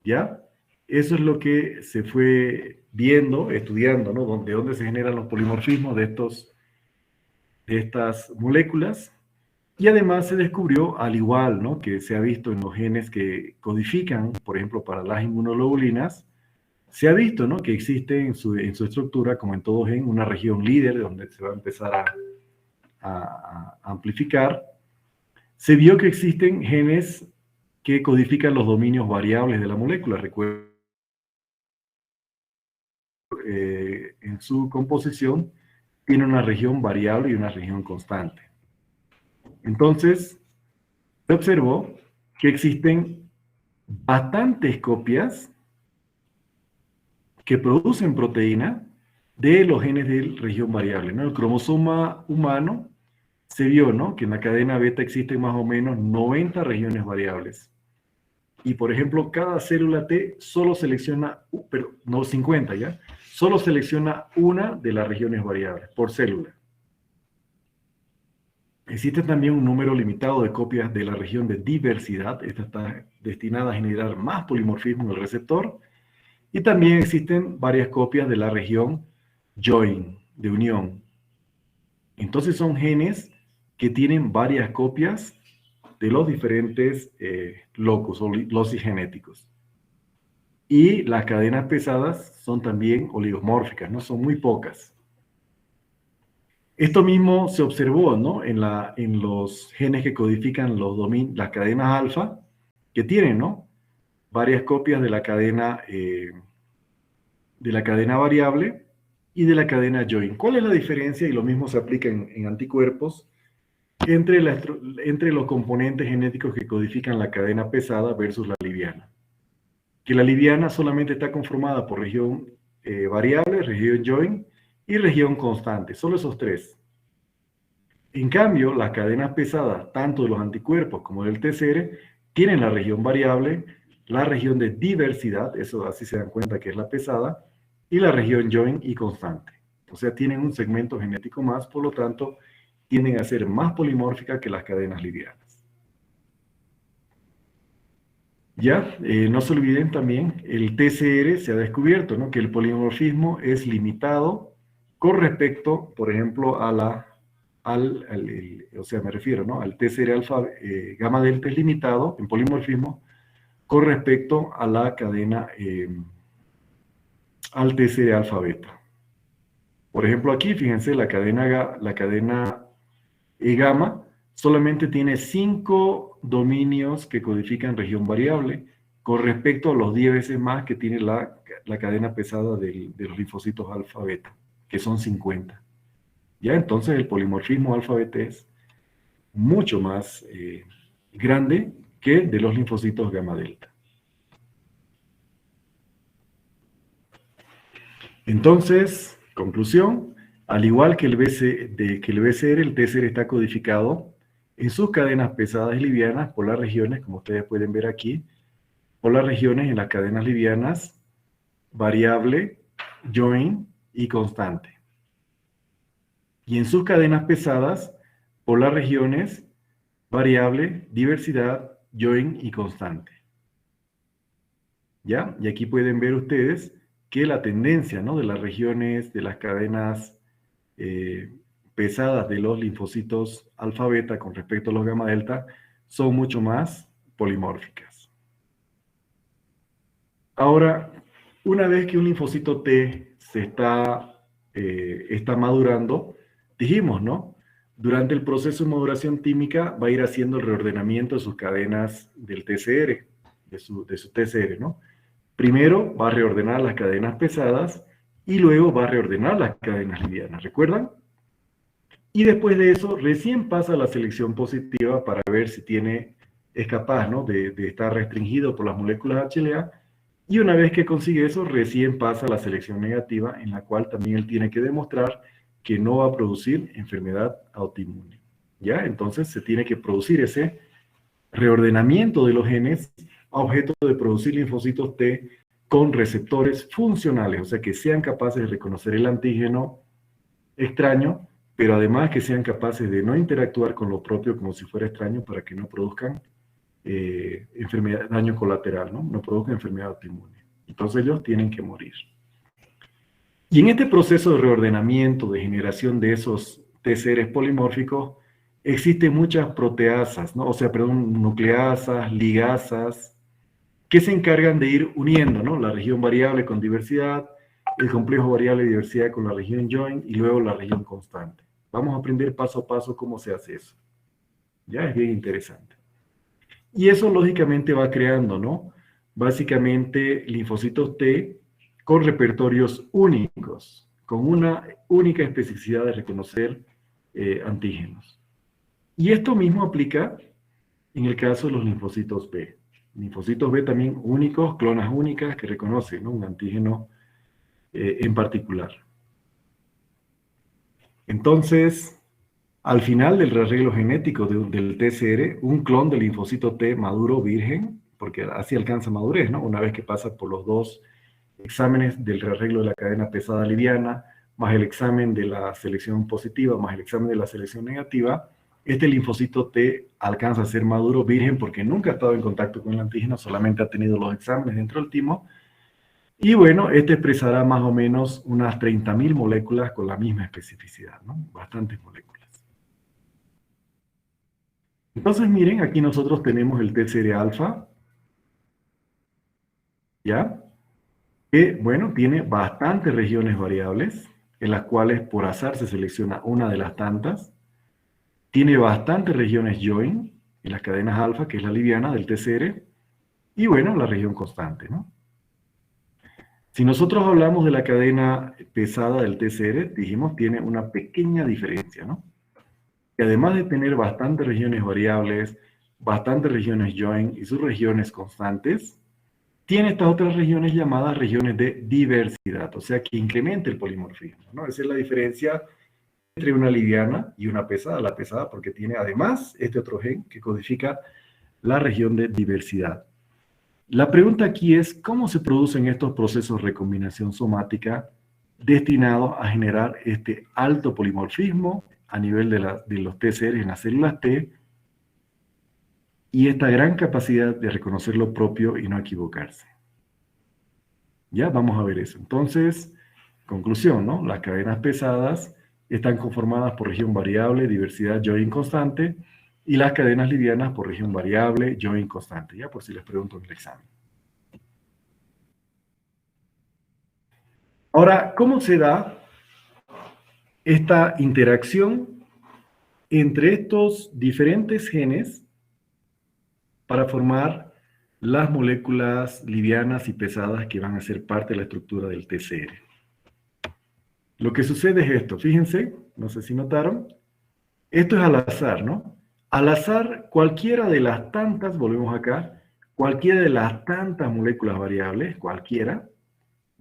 ¿Ya? Eso es lo que se fue viendo, estudiando, ¿no? De dónde se generan los polimorfismos de estas moléculas. Y además se descubrió, al igual, ¿no?, que se ha visto en los genes que codifican, por ejemplo, para las inmunoglobulinas, se ha visto, ¿no?, que existe en su estructura, como en todo gen, una región líder donde se va a empezar a amplificar. Se vio que existen genes que codifican los dominios variables de la molécula. Recuerden, en su composición tiene una región variable y una región constante. Entonces, se observó que existen bastantes copias que producen proteína de los genes de región variable, ¿no? El cromosoma humano se vio, ¿no?, que en la cadena beta existen más o menos 90 regiones variables. Y, por ejemplo, cada célula T solo selecciona, pero no 50, ¿ya? Solo selecciona una de las regiones variables por célula. Existe también un número limitado de copias de la región de diversidad. Esta está destinada a generar más polimorfismo en el receptor. Y también existen varias copias de la región join, de unión. Entonces son genes que tienen varias copias de los diferentes locus o loci genéticos. Y las cadenas pesadas son también oligomórficas, ¿no? Son muy pocas. Esto mismo se observó, ¿no?, en los genes que codifican las cadenas alfa, que tienen, ¿no?, varias copias de la cadena variable y de la cadena join. ¿Cuál es la diferencia? Y lo mismo se aplica en anticuerpos entre los componentes genéticos que codifican la cadena pesada versus la liviana. Que la liviana solamente está conformada por región variable, región join y región constante. Solo esos tres. En cambio, las cadenas pesadas, tanto de los anticuerpos como del TCR, tienen la región variable, la región de diversidad, eso así se dan cuenta que es la pesada, y la región join y constante. O sea, tienen un segmento genético más, por lo tanto, tienden a ser más polimórficas que las cadenas livianas. Ya, no se olviden también, el TCR se ha descubierto, ¿no?, que el polimorfismo es limitado con respecto, por ejemplo, a o sea, me refiero, ¿no?, al TCR alfa, gamma delta es limitado en polimorfismo con respecto a la cadena, al TCR alfa beta. Por ejemplo, aquí, fíjense, la cadena gamma solamente tiene 5 dominios que codifican región variable con respecto a los 10 veces más que tiene la cadena pesada de los linfocitos alfa beta, que son 50. Ya, entonces el polimorfismo alfa beta es mucho más grande que de los linfocitos gamma delta. Entonces, conclusión, al igual que el BCR, el TCR está codificado en sus cadenas pesadas y livianas por las regiones, como ustedes pueden ver aquí, por las regiones en las cadenas livianas, variable, join y constante. Y en sus cadenas pesadas, por las regiones, variable, diversidad, join y constante. ¿Ya? Y aquí pueden ver ustedes que la tendencia, ¿no?, de las regiones, de las cadenas pesadas de los linfocitos alfa beta con respecto a los gamma delta son mucho más polimórficas. Ahora, una vez que un linfocito T está madurando, dijimos, ¿no?, durante el proceso de maduración tímica va a ir haciendo el reordenamiento de sus cadenas del TCR, de su TCR, ¿no? Primero va a reordenar las cadenas pesadas y luego va a reordenar las cadenas livianas, ¿recuerdan? Y después de eso, recién pasa a la selección positiva para ver si es capaz, ¿no?, de estar restringido por las moléculas HLA. Y una vez que consigue eso, recién pasa a la selección negativa, en la cual también él tiene que demostrar que no va a producir enfermedad autoinmune. ¿Ya? Entonces se tiene que producir ese reordenamiento de los genes a objeto de producir linfocitos T con receptores funcionales, o sea, que sean capaces de reconocer el antígeno extraño, pero además que sean capaces de no interactuar con lo propio como si fuera extraño para que no produzcan daño colateral, ¿no? No produzca enfermedad autoinmune. Entonces ellos tienen que morir. Y en este proceso de reordenamiento, de generación de esos TCRs polimórficos, existen muchas proteasas, ¿no? O sea, perdón, nucleasas, ligasas, que se encargan de ir uniendo, ¿no? La región variable con diversidad, el complejo variable de diversidad con la región join y luego la región constante. Vamos a aprender paso a paso cómo se hace eso. Ya es bien interesante. Y eso lógicamente va creando, ¿no? Básicamente linfocitos T con repertorios únicos, con una única especificidad de reconocer antígenos. Y esto mismo aplica en el caso de los linfocitos B. Linfocitos B también únicos, clonas únicas que reconocen, ¿no? Un antígeno en particular. Entonces, al final del rearreglo genético del TCR, un clon del linfocito T maduro virgen, porque así alcanza madurez, ¿no? Una vez que pasa por los dos exámenes del rearreglo de la cadena pesada liviana, más el examen de la selección positiva, más el examen de la selección negativa, este linfocito T alcanza a ser maduro virgen porque nunca ha estado en contacto con el antígeno, solamente ha tenido los exámenes dentro del timo. Y bueno, este expresará más o menos unas 30.000 moléculas con la misma especificidad, ¿no? Bastantes moléculas. Entonces, miren, aquí nosotros tenemos el TCR alfa, ¿ya? Que, bueno, tiene bastantes regiones variables, en las cuales por azar se selecciona una de las tantas. Tiene bastantes regiones join, en las cadenas alfa, que es la liviana del TCR, y bueno, la región constante, ¿no? Si nosotros hablamos de la cadena pesada del TCR, dijimos, tiene una pequeña diferencia, ¿no? Que además de tener bastantes regiones variables, bastantes regiones join y sus regiones constantes, tiene estas otras regiones llamadas regiones de diversidad, o sea, que incrementa el polimorfismo, ¿no? Esa es la diferencia entre una liviana y una pesada. La pesada porque tiene además este otro gen que codifica la región de diversidad. La pregunta aquí es, ¿cómo se producen estos procesos de recombinación somática destinados a generar este alto polimorfismo a nivel de los TCR en las células T y esta gran capacidad de reconocer lo propio y no equivocarse? Ya, vamos a ver eso. Entonces, conclusión, ¿no? Las cadenas pesadas están conformadas por región variable, diversidad, join constante, y las cadenas livianas por región variable, join constante, ya por si les pregunto en el examen. Ahora, ¿cómo se da esta interacción entre estos diferentes genes para formar las moléculas livianas y pesadas que van a ser parte de la estructura del TCR? Lo que sucede es esto, fíjense, no sé si notaron, esto es al azar, ¿no? Al azar, cualquiera de las tantas, volvemos acá, cualquiera de las tantas moléculas variables, cualquiera,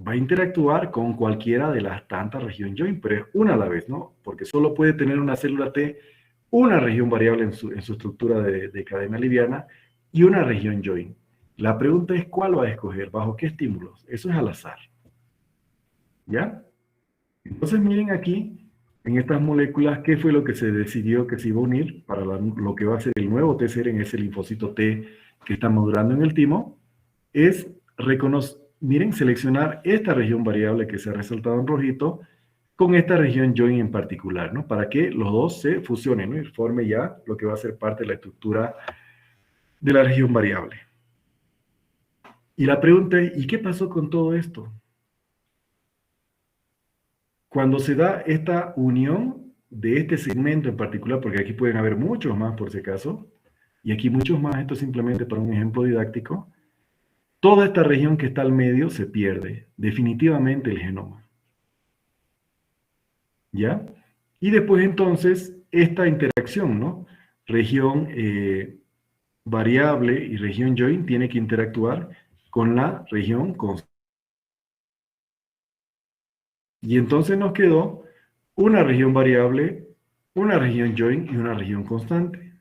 va a interactuar con cualquiera de las tantas regiones join, pero es una a la vez, ¿no? Porque solo puede tener una célula T una región variable en su estructura de cadena liviana y una región join. La pregunta es cuál va a escoger, bajo qué estímulos. Eso es al azar. ¿Ya? Entonces miren aquí, en estas moléculas, ¿qué fue lo que se decidió que se iba a unir para lo que va a ser el nuevo TCR en ese linfocito T que está madurando en el timo? Es miren, seleccionar esta región variable que se ha resaltado en rojito con esta región join en particular, ¿no? Para que los dos se fusionen, ¿no? Y forme ya lo que va a ser parte de la estructura de la región variable. Y la pregunta es, ¿y qué pasó con todo esto? Cuando se da esta unión de este segmento en particular, porque aquí pueden haber muchos más por si acaso, y aquí muchos más, esto es simplemente para un ejemplo didáctico, toda esta región que está al medio se pierde, definitivamente el genoma. ¿Ya? Y después entonces, esta interacción, ¿no? Región variable y región join tiene que interactuar con la región constante. Y entonces nos quedó una región variable, una región join y una región constante.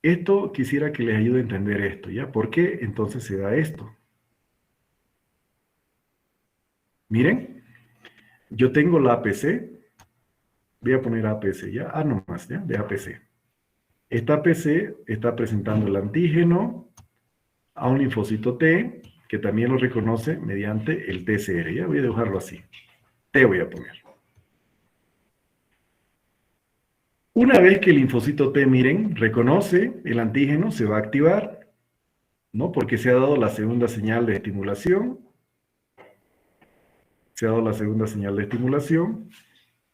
Esto quisiera que les ayude a entender esto, ¿ya? ¿Por qué entonces se da esto? Miren, yo tengo la APC, voy a poner APC, ¿ya? Ah, nomás, ¿ya? De APC. esta PC está presentando el antígeno a un linfocito T, que también lo reconoce mediante el TCR. Ya voy a dejarlo así. T voy a poner. Una vez que el linfocito T, miren, reconoce el antígeno, se va a activar, ¿no? Porque se ha dado la segunda señal de estimulación. Se ha dado la segunda señal de estimulación.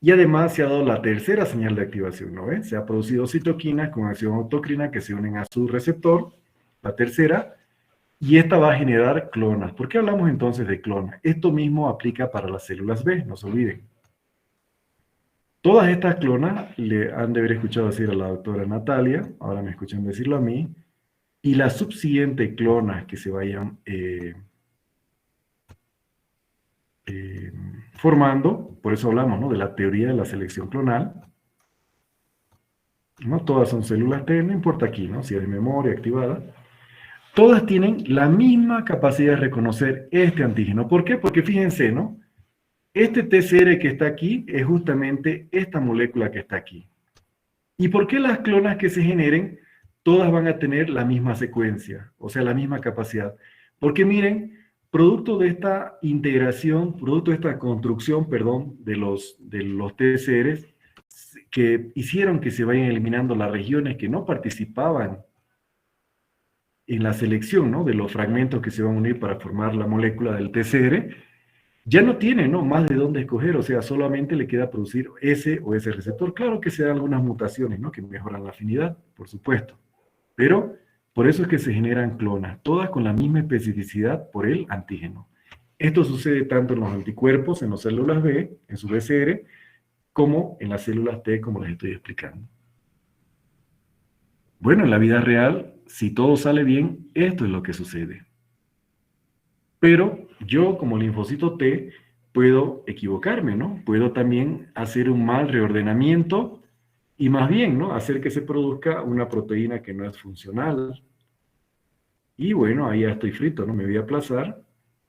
Y además se ha dado la tercera señal de activación, ¿no ven? Se ha producido citoquinas con acción autocrina que se unen a su receptor, la tercera, y esta va a generar clonas. ¿Por qué hablamos entonces de clonas? Esto mismo aplica para las células B, no se olviden. Todas estas clonas le han de haber escuchado decir a la doctora Natalia, ahora me escuchan decirlo a mí, y las subsiguientes clonas que se vayan formando, por eso hablamos, ¿no?, de la teoría de la selección clonal. No todas son células T, no importa aquí, ¿no?, si es de memoria activada. Todas tienen la misma capacidad de reconocer este antígeno. ¿Por qué? Porque fíjense, ¿no? Este TCR que está aquí es justamente esta molécula que está aquí. ¿Y por qué las clonas que se generen, todas van a tener la misma secuencia, o sea, la misma capacidad? Porque miren, producto de esta integración, producto de esta construcción, perdón, de los TCRs, que hicieron que se vayan eliminando las regiones que no participaban en la selección, ¿no?, de los fragmentos que se van a unir para formar la molécula del TCR, ya no tiene, ¿no?, más de dónde escoger, o sea, solamente le queda producir ese o ese receptor. Claro que se dan algunas mutaciones, ¿no?, que mejoran la afinidad, por supuesto, pero por eso es que se generan clonas, todas con la misma especificidad por el antígeno. Esto sucede tanto en los anticuerpos, en las células B, en su BCR, como en las células T, como les estoy explicando. Bueno, en la vida real, si todo sale bien, esto es lo que sucede. Pero yo, como linfocito T, puedo equivocarme, ¿no? Puedo también hacer un mal reordenamiento y más bien, ¿no?, hacer que se produzca una proteína que no es funcional. Y bueno, ahí ya estoy frito, ¿no? Me voy a aplazar.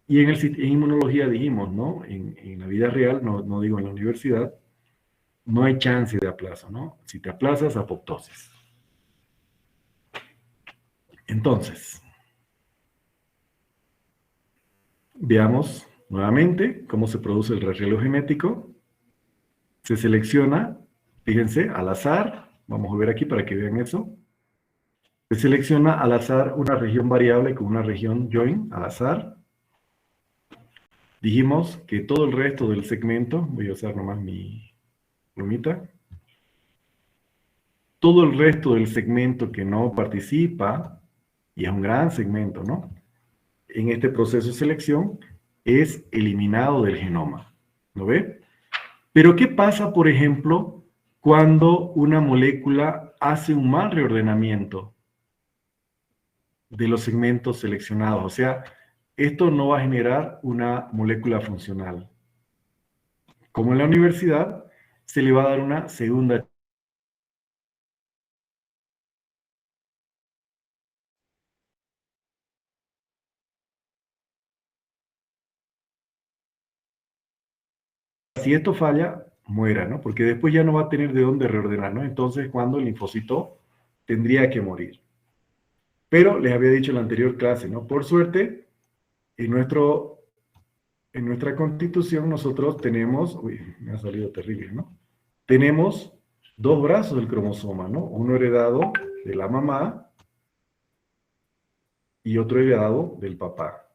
Y en inmunología dijimos, ¿no?, en la vida real, no digo en la universidad, no hay chance de aplazo, ¿no? Si te aplazas, apoptosis. Entonces, veamos nuevamente cómo se produce el rastreado genético. Se selecciona, fíjense, al azar. Vamos a ver aquí para que vean eso. Se selecciona al azar una región variable con una región join al azar. Dijimos que todo el resto del segmento, voy a usar nomás mi plumita, todo el resto del segmento que no participa, y es un gran segmento, ¿no?, en este proceso de selección, es eliminado del genoma. ¿Lo ve? Pero ¿qué pasa, por ejemplo, cuando una molécula hace un mal reordenamiento de los segmentos seleccionados? O sea, esto no va a generar una molécula funcional. Como en la universidad, se le va a dar una segunda. Si esto falla, muera, ¿no? Porque después ya no va a tener de dónde reordenar, ¿no? Entonces, cuando el linfocito tendría que morir. Pero les había dicho en la anterior clase, ¿no? Por suerte, en nuestra constitución nosotros tenemos, uy, me ha salido terrible, ¿no? Tenemos dos brazos del cromosoma, ¿no? Uno heredado de la mamá y otro heredado del papá.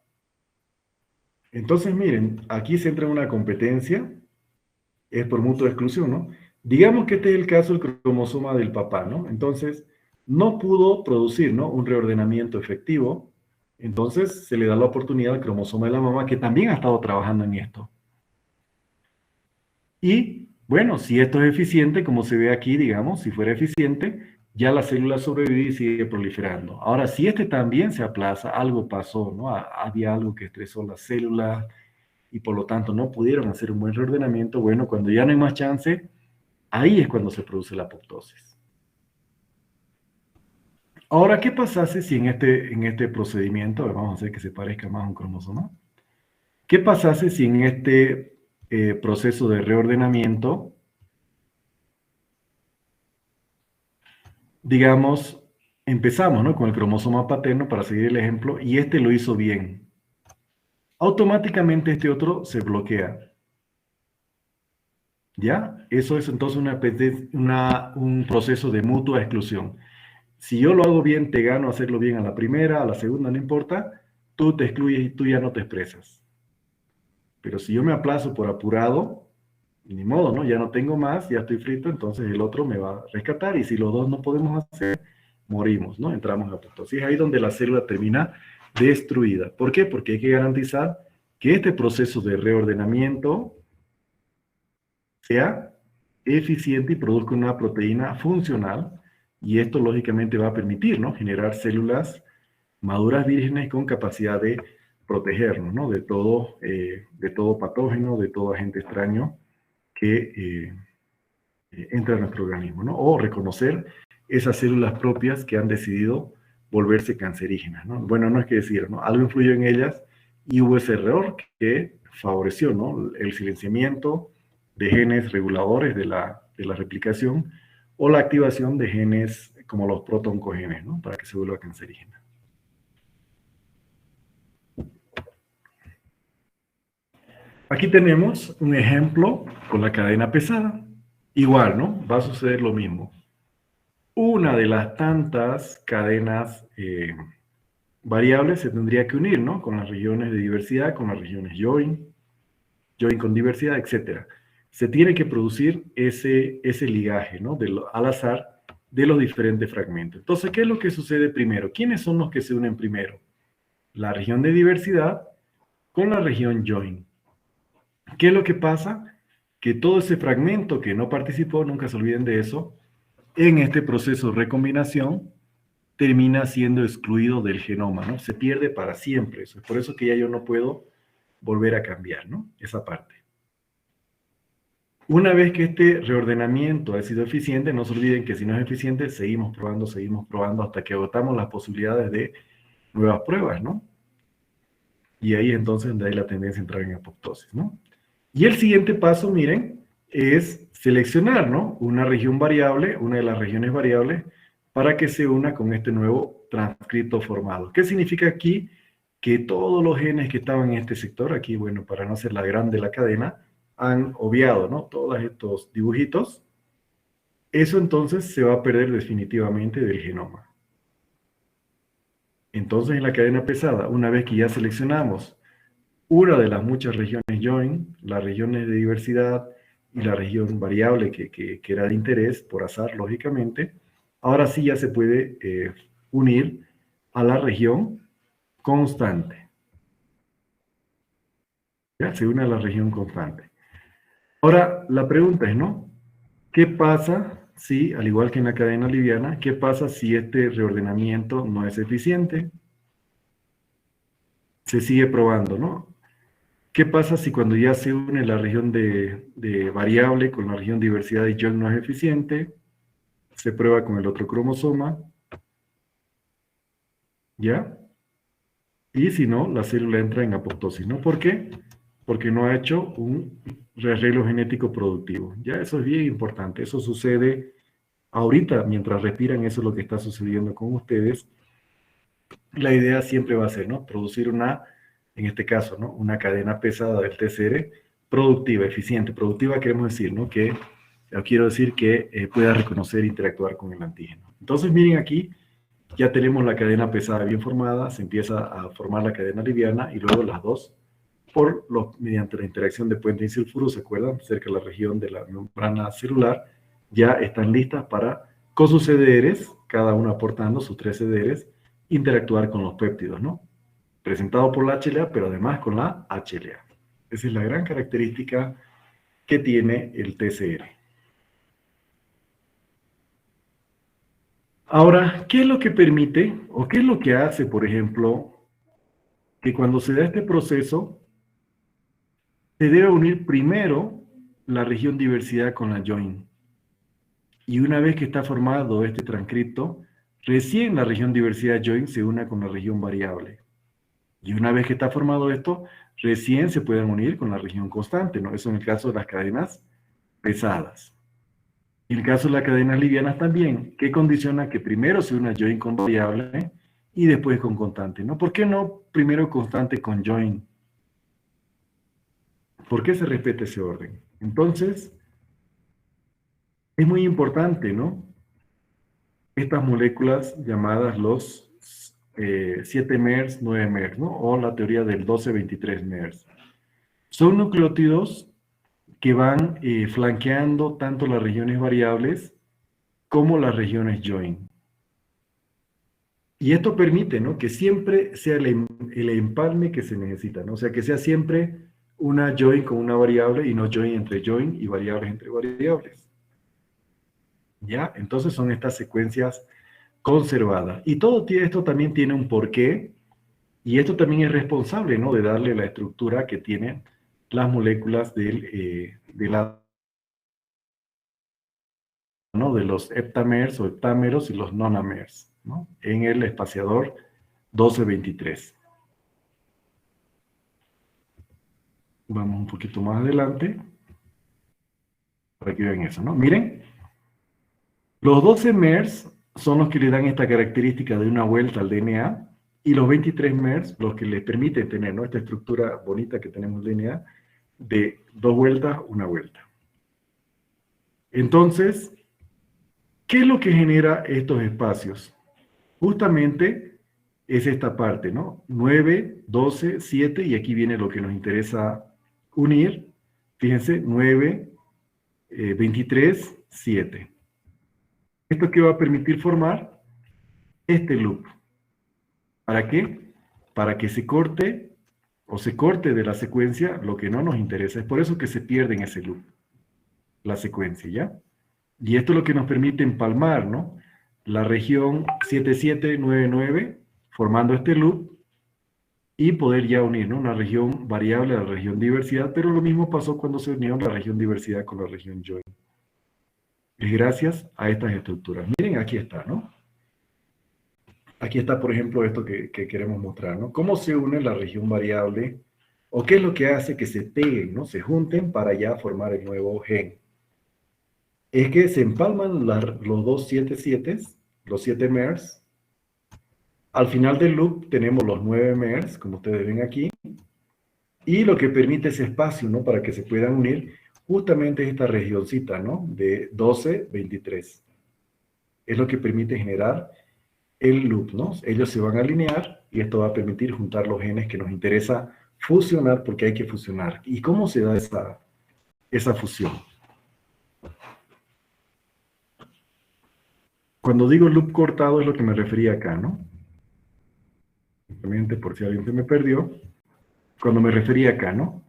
Entonces, miren, aquí se entra en una competencia, es por mutua exclusión, ¿no? Digamos que este es el caso del cromosoma del papá, ¿no? Entonces, no pudo producir, ¿no?, un reordenamiento efectivo. Entonces, se le da la oportunidad al cromosoma de la mamá, que también ha estado trabajando en esto. Y, bueno, si esto es eficiente, como se ve aquí, digamos, si fuera eficiente, ya la célula sobrevive y sigue proliferando. Ahora, si este también se aplaza, algo pasó, ¿no? Había algo que estresó las células y por lo tanto no pudieron hacer un buen reordenamiento. Bueno, cuando ya no hay más chance, ahí es cuando se produce la apoptosis. Ahora, ¿qué pasase si en este procedimiento, vamos a hacer que se parezca más a un cromosoma, qué pasase si en este proceso de reordenamiento digamos, empezamos, ¿no?, con el cromosoma paterno, para seguir el ejemplo, y este lo hizo bien. Automáticamente este otro se bloquea. ¿Ya? Eso es entonces un proceso de mutua exclusión. Si yo lo hago bien, te gano hacerlo bien a la primera, a la segunda, no importa, tú te excluyes y tú ya no te expresas. Pero si yo me aplazo por apurado, ni modo, ¿no? Ya no tengo más, ya estoy frito, entonces el otro me va a rescatar, y si los dos no podemos hacer, morimos, ¿no? Entramos en apoptosis. Es ahí donde la célula termina destruida. ¿Por qué? Porque hay que garantizar que este proceso de reordenamiento sea eficiente y produzca una proteína funcional, y esto lógicamente va a permitir, ¿no?, generar células maduras vírgenes con capacidad de protegernos, ¿no?, de todo patógeno, de todo agente extraño que entra en nuestro organismo, ¿no?, o reconocer esas células propias que han decidido volverse cancerígenas, ¿no? Bueno, no es que decir, ¿no?, algo influyó en ellas y hubo ese error que favoreció, ¿no?, el silenciamiento de genes reguladores de la replicación, o la activación de genes como los protooncogenes, ¿no?, para que se vuelva cancerígena. Aquí tenemos un ejemplo con la cadena pesada. Igual, ¿no? Va a suceder lo mismo. Una de las tantas cadenas variables se tendría que unir, ¿no?, con las regiones de diversidad, con las regiones join con diversidad, etc. Se tiene que producir ese ligaje, ¿no?, al azar de los diferentes fragmentos. Entonces, ¿qué es lo que sucede primero? ¿Quiénes son los que se unen primero? La región de diversidad con la región join. ¿Qué es lo que pasa? Que todo ese fragmento que no participó, nunca se olviden de eso, en este proceso de recombinación termina siendo excluido del genoma, ¿no? Se pierde para siempre. Eso es por eso que ya yo no puedo volver a cambiar, ¿no?, esa parte. Una vez que este reordenamiento ha sido eficiente, no se olviden que si no es eficiente, seguimos probando hasta que agotamos las posibilidades de nuevas pruebas, ¿no? Y ahí entonces donde hay la tendencia a entrar en apoptosis, ¿no? Y el siguiente paso, miren, es seleccionar, ¿no?, una región variable, una de las regiones variables, para que se una con este nuevo transcripto formado. ¿Qué significa aquí? Que todos los genes que estaban en este sector, aquí, bueno, para no hacer la grande la cadena, han obviado, ¿no?, todos estos dibujitos. Eso entonces se va a perder definitivamente del genoma. Entonces, en la cadena pesada, una vez que ya seleccionamos una de las muchas regiones join, las regiones de diversidad y la región variable que era de interés, por azar, lógicamente, ahora sí ya se puede unir a la región constante. Ya se une a la región constante. Ahora, la pregunta es, ¿no?, ¿qué pasa si, al igual que en la cadena liviana, qué pasa si este reordenamiento no es eficiente? Se sigue probando, ¿no? ¿Qué pasa si cuando ya se une la región de variable con la región de diversidad y join no es eficiente? Se prueba con el otro cromosoma, ¿ya? Y si no, la célula entra en apoptosis, ¿no? ¿Por qué? Porque no ha hecho un rearreglo genético productivo. Ya, eso es bien importante. Eso sucede ahorita, mientras respiran, eso es lo que está sucediendo con ustedes. La idea siempre va a ser, ¿no?, producir en este caso, ¿no?, una cadena pesada del TCR productiva, eficiente. Productiva queremos decir, ¿no?, quiero decir que pueda reconocer e interactuar con el antígeno. Entonces, miren aquí, ya tenemos la cadena pesada bien formada, se empieza a formar la cadena liviana, y luego las dos, mediante la interacción de puente y sulfuro, ¿se acuerdan?, cerca de la región de la membrana celular, ya están listas para, con sus CDRs, cada una aportando sus 3 CDRs, interactuar con los péptidos, ¿no?, presentado por la HLA, pero además con la HLA. Esa es la gran característica que tiene el TCR. Ahora, ¿qué es lo que permite, o qué es lo que hace, por ejemplo, que cuando se da este proceso, se debe unir primero la región diversidad con la join? Y una vez que está formado este transcripto, recién la región diversidad join se una con la región variable. Y una vez que está formado esto, recién se pueden unir con la región constante, ¿no? Eso en el caso de las cadenas pesadas. En el caso de las cadenas livianas también, ¿qué condiciona que primero se una join con variable y después con constante? ¿No? ¿Por qué no primero constante con join? ¿Por qué se respeta ese orden? Entonces, es muy importante, ¿no? Estas moléculas llamadas los 7 MERS, 9 MERS, ¿no? O la teoría del 12-23 MERS. Son nucleótidos que van flanqueando tanto las regiones variables como las regiones join. Y esto permite, ¿no?, que siempre sea el empalme que se necesita, ¿no? O sea, que sea siempre una join con una variable y no join entre join y variables entre variables. ¿Ya? Entonces son estas secuencias conservadas. Y todo esto también tiene un porqué, y esto también es responsable, ¿no?, de darle la estructura que tienen las moléculas ¿no?, de los heptamers o heptámeros y los nonamers, ¿no?, en el espaciador 1223. Vamos un poquito más adelante para que vean eso, ¿no? Miren, los 12 MERS son los que le dan esta característica de una vuelta al DNA, y los 23 MERS los que les permiten tener, ¿no?, esta estructura bonita que tenemos en DNA de 2 vueltas, una vuelta. Entonces, ¿qué es lo que genera estos espacios? Justamente es esta parte, ¿no? 9, 12, 7, y aquí viene lo que nos interesa unir. Fíjense, 9, 23, 7. ¿Esto qué va a permitir formar? Este loop. ¿Para qué? Para que se corte o se corte de la secuencia lo que no nos interesa. Es por eso que se pierde en ese loop la secuencia, ¿ya? Y esto es lo que nos permite empalmar, ¿no?, la región 7799, formando este loop, y poder ya unir, ¿no?, una región variable a la región diversidad, pero lo mismo pasó cuando se unió la región diversidad con la región join. Es gracias a estas estructuras. Miren, aquí está, ¿no? Aquí está, por ejemplo, esto que queremos mostrar, ¿no? Cómo se une la región variable, o qué es lo que hace que se peguen, ¿no?, se junten para ya formar el nuevo gen. Es que se empalman los dos 7 los 7 MERS. Al final del loop tenemos los 9 MERS, como ustedes ven aquí, y lo que permite ese espacio, ¿no?, para que se puedan unir justamente esta regioncita, ¿no?, de 12, 23. Es lo que permite generar el loop, ¿no? Ellos se van a alinear y esto va a permitir juntar los genes que nos interesa fusionar, porque hay que fusionar. ¿Y cómo se da esa fusión? Cuando digo loop cortado es lo que me refería acá, ¿no? Simplemente por si alguien se me perdió. Cuando me refería acá, ¿no?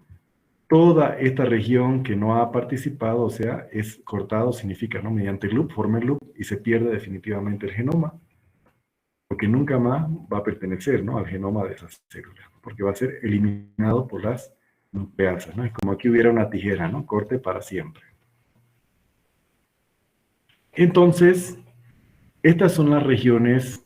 Toda esta región que no ha participado, o sea, es cortado, significa, ¿no?, mediante loop, forma el loop y se pierde definitivamente el genoma, porque nunca más va a pertenecer, ¿no?, al genoma de esas células, porque va a ser eliminado por las nucleasas, ¿no? Es como aquí hubiera una tijera, ¿no?, corte para siempre. Entonces, estas son las regiones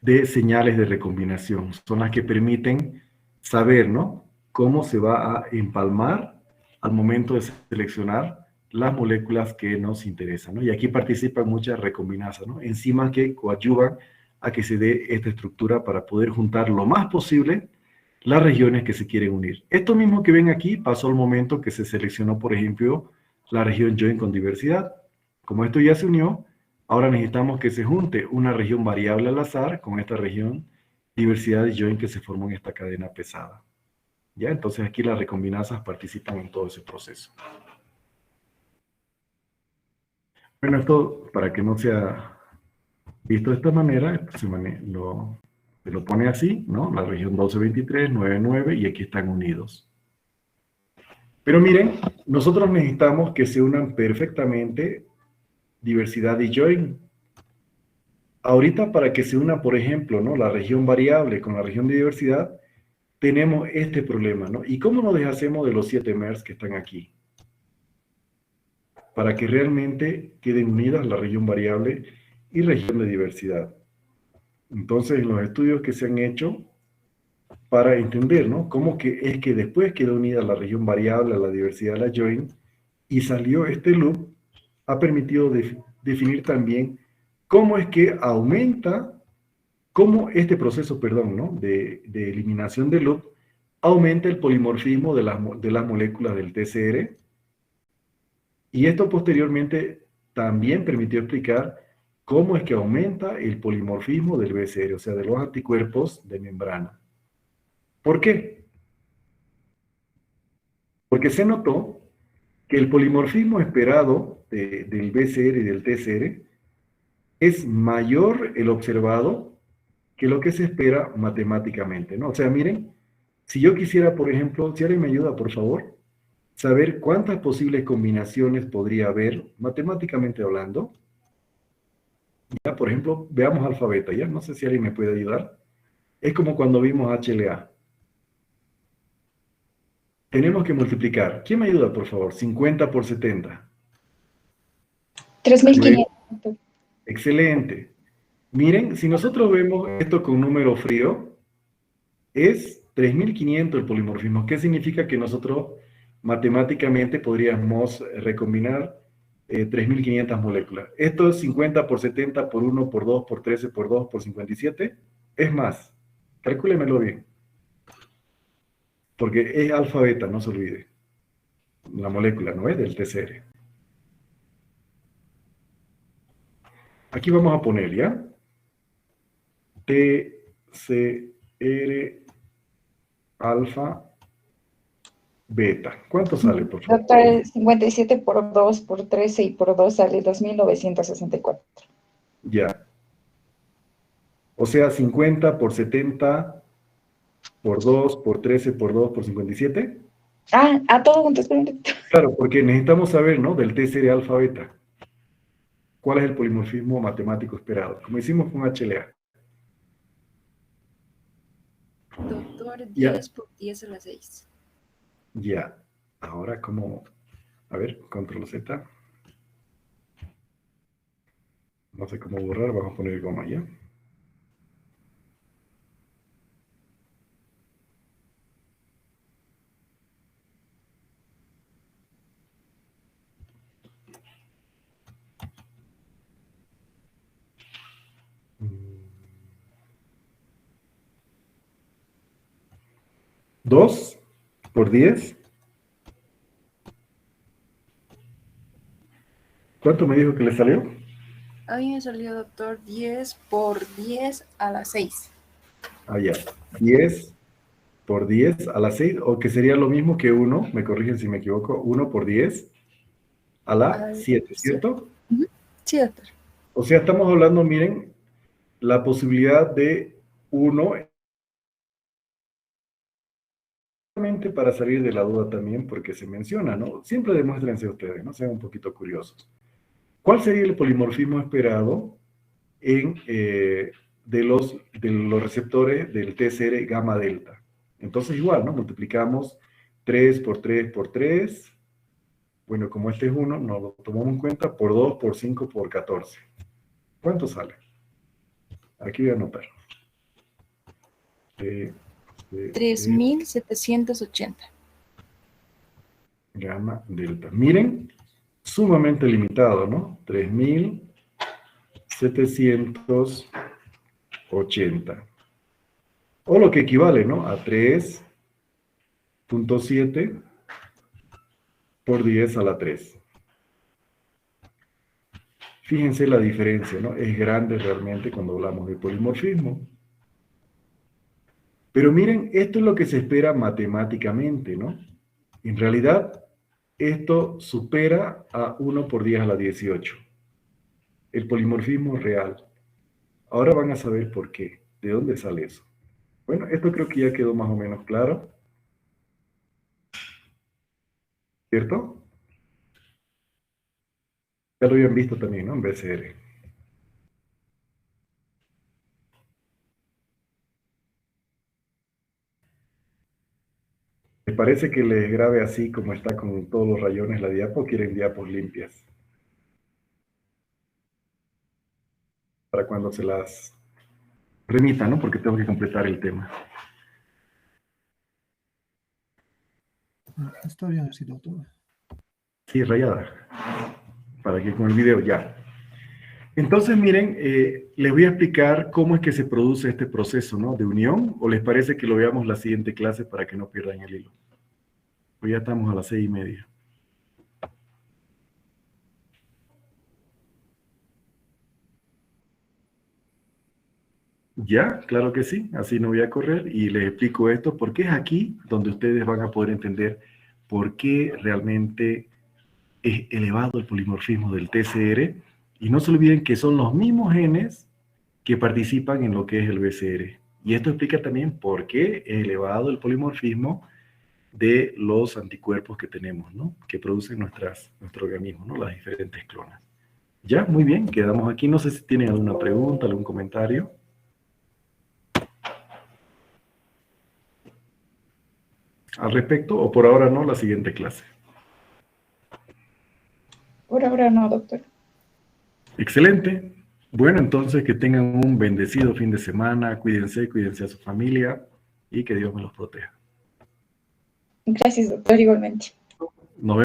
de señales de recombinación, son las que permiten saber, ¿no?, cómo se va a empalmar al momento de seleccionar las moléculas que nos interesan, ¿no? Y aquí participan muchas recombinasas, ¿no?, enzimas que coadyuvan a que se dé esta estructura para poder juntar lo más posible las regiones que se quieren unir. Esto mismo que ven aquí pasó al momento que se seleccionó, por ejemplo, la región join con diversidad. Como esto ya se unió, ahora necesitamos que se junte una región variable al azar con esta región diversidad de join que se formó en esta cadena pesada. ¿Ya? Entonces aquí las recombinasas participan en todo ese proceso. Bueno, esto para que no sea visto de esta manera, se lo pone así, ¿no? La región 1223, 99, y aquí están unidos. Pero miren, nosotros necesitamos que se unan perfectamente diversidad y join. Ahorita para que se una, por ejemplo, ¿no?, la región variable con la región de diversidad, tenemos este problema, ¿no? ¿Y cómo nos deshacemos de los 7 MERS que están aquí? Para que realmente queden unidas la región variable y región de diversidad. Entonces, en los estudios que se han hecho para entender, ¿no?, cómo que es que después quedó unida la región variable a la diversidad de la join y salió este loop, ha permitido definir también cómo es que aumenta, cómo este proceso, perdón, ¿no? de eliminación de loop aumenta el polimorfismo de las moléculas del TCR, y esto posteriormente también permitió explicar cómo es que aumenta el polimorfismo del BCR, o sea, de los anticuerpos de membrana. ¿Por qué? Porque se notó que el polimorfismo esperado del BCR y del TCR es mayor el observado que lo que se espera matemáticamente, ¿no? O sea, miren, si yo quisiera, por ejemplo, si alguien me ayuda, por favor, saber cuántas posibles combinaciones podría haber, matemáticamente hablando, ya, por ejemplo, veamos alfa beta, ya, no sé si alguien me puede ayudar. Es como cuando vimos HLA. Tenemos que multiplicar. ¿Quién me ayuda, por favor? 50 por 70. 3.500. Luego, excelente. Miren, si nosotros vemos esto con número frío, es 3.500 el polimorfismo. ¿Qué significa? Que nosotros matemáticamente podríamos recombinar 3.500 moléculas. Esto es 50 por 70 por 1 por 2 por 13 por 2 por 57. Es más, calcúlemelo bien, porque es alfa beta, no se olvide. La molécula, ¿no es? Del TCR. Aquí vamos a poner, ¿ya? TCR alfa beta. ¿Cuánto sale, por favor? Doctor, 57 por 2 por 13 y por 2 sale 2.964. Ya. O sea, 50 por 70 por 2 por 13 por 2 por 57. Ah, a todo junto, espera un ratito. Claro, porque necesitamos saber, ¿no? Del TCR alfa beta. ¿Cuál es el polimorfismo matemático esperado? Como hicimos con HLA. Doctor, Ya, 10 por 10 a la 6. ya. Ahora, ¿cómo? A ver, control Z. No sé cómo borrar, vamos a poner goma ya. ¿2 por 10? ¿Cuánto me dijo que le salió? A mí me salió, doctor, 10 por 10 a la 6. Ah, ya. 10 por 10 a la 6, o que sería lo mismo que 1, me corrigen si me equivoco, 1 por 10 a la Al 7, 7. ¿cierto? Sí, doctor. O sea, estamos hablando, miren, la posibilidad de 1, para salir de la duda también, porque se menciona, ¿no? Siempre demuéstrense ustedes, ¿no? Sean un poquito curiosos. ¿Cuál sería el polimorfismo esperado de los receptores del TCR gamma delta? Entonces igual, ¿no? Multiplicamos 3 por 3 por 3. Bueno, como este es 1, no lo tomamos en cuenta, por 2, por 5, por 14. ¿Cuánto sale? Aquí voy a anotar. 3.780. Gamma delta. Miren, sumamente limitado, ¿no? 3.780. O lo que equivale, ¿no? A 3.7 por 10 a la 3. Fíjense la diferencia, ¿no? Es grande realmente cuando hablamos de polimorfismo. Pero miren, esto es lo que se espera matemáticamente, ¿no? En realidad, esto supera a 1 por 10 a la 18. El polimorfismo real. Ahora van a saber por qué. ¿De dónde sale eso? Bueno, esto creo que ya quedó más o menos claro. ¿Cierto? Ya lo habían visto también, ¿no? En BCR. ¿Les parece que les grabe así como está con todos los rayones la diapo o quieren diapos limpias? Para cuando se las remita, ¿no? Porque tengo que completar el tema. Está bien así, doctor. Sí, rayada. Para que con el video ya. Entonces, miren, les voy a explicar cómo es que se produce este proceso, ¿no? De unión, o les parece que lo veamos la siguiente clase para que no pierdan el hilo. Pues ya estamos a las 6:30. Ya, claro que sí, así no voy a correr y les explico esto porque es aquí donde ustedes van a poder entender por qué realmente es elevado el polimorfismo del TCR, y no se olviden que son los mismos genes que participan en lo que es el BCR. Y esto explica también por qué es elevado el polimorfismo de los anticuerpos que tenemos, ¿no? Que producen nuestro organismo, ¿no? Las diferentes clonas. Ya, muy bien, quedamos aquí. No sé si tienen alguna pregunta, algún comentario al respecto, o por ahora no, la siguiente clase. Por ahora no, doctor. Excelente. Bueno, entonces que tengan un bendecido fin de semana. Cuídense, cuídense a su familia y que Dios me los proteja. Gracias, doctor, igualmente.